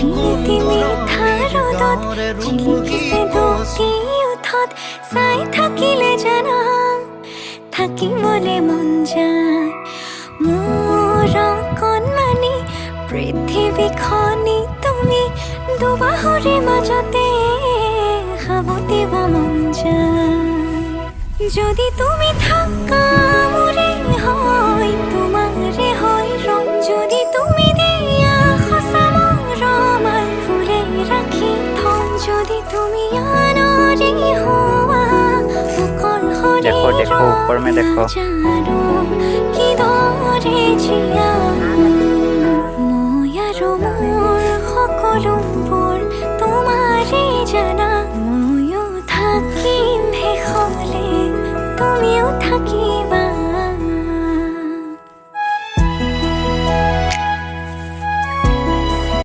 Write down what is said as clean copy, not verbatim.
জিতি মিঠাৰদত জিলিকিছে দুটি উঠত চাই থাকিলে জানা থাকিবলে মন যায় মোৰ কণমানি পৃথিৱীখনি তুমি দুবাহুৰে মাজতে সাৱটিব মন যায় যদি তুমি থাকা মোৰে হয় তোমাৰে হয় ৰং যদি তুমি দিয়া সঁচা মৰমাল ফুলে ৰাখি থম যদি তুমি আনৰে হোৱা देखो देखो ऊपर में देखो জানো কিদৰে জীয়াম মই আৰু মোৰ সকলোবোৰ তোমাৰে জানা